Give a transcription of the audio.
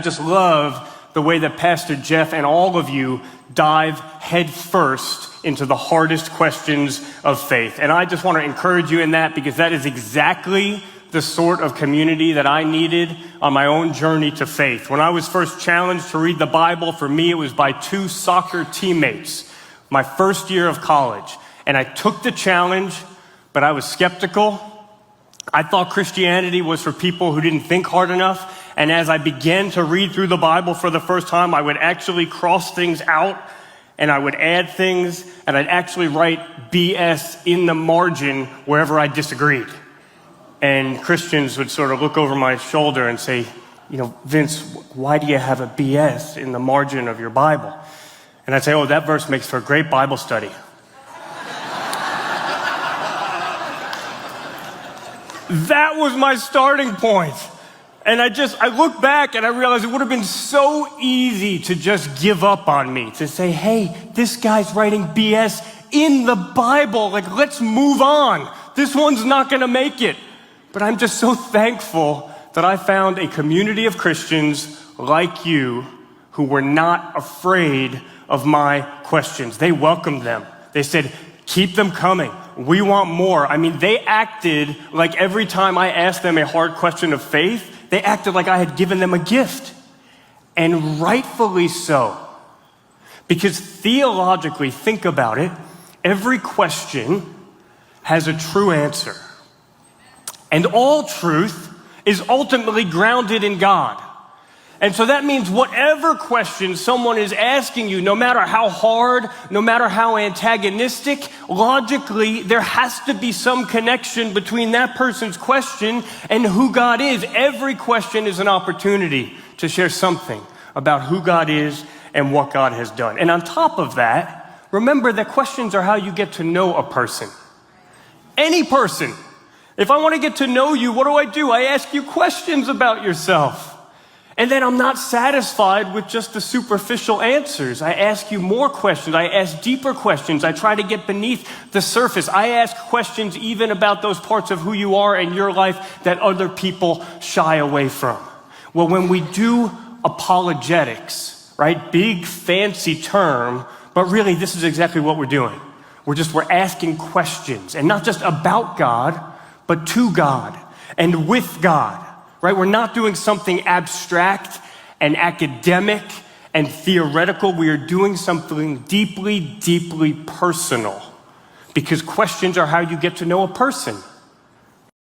I just love the way that Pastor Jeff and all of you dive headfirst into the hardest questions of faith. And I just want to encourage you in that, because that is exactly the sort of community that I needed on my own journey to faith. When I was first challenged to read the Bible, for me, it was by two soccer teammates, my first year of college. And I took the challenge, but I was skeptical. I thought Christianity was for people who didn't think hard enough. And as I began to read through the Bible for the first time, I would actually cross things out and I would add things, and I'd actually write BS in the margin wherever I disagreed. And Christians would sort of look over my shoulder and say, Vince, why do you have a BS in the margin of your Bible? And I'd say, oh, that verse makes for a great Bible study. That was my starting point. And I look back and I realize it would have been so easy to just give up on me, to say, hey, this guy's writing BS in the Bible. Like, let's move on. This one's not going to make it. But I'm just so thankful that I found a community of Christians like you who were not afraid of my questions. They welcomed them. They said, keep them coming. We want more. I mean, they acted like every time I asked them a hard question of faith, they acted like I had given them a gift. And rightfully so. Because theologically, think about it, every question has a true answer. And all truth is ultimately grounded in God. And so that means whatever question someone is asking you, no matter how hard, no matter how antagonistic, logically, there has to be some connection between that person's question and who God is. Every question is an opportunity to share something about who God is and what God has done. And on top of that, remember that questions are how you get to know a person. Any person. If I want to get to know you, what do? I ask you questions about yourself. And then I'm not satisfied with just the superficial answers. I ask you more questions. I ask deeper questions. I try to get beneath the surface. I ask questions even about those parts of who you are in your life that other people shy away from. Well, when we do apologetics, right? Big fancy term, but really this is exactly what we're doing. We're asking questions, and not just about God, but to God and with God. Right? We're not doing something abstract and academic and theoretical. We are doing something deeply, deeply personal, because questions are how you get to know a person.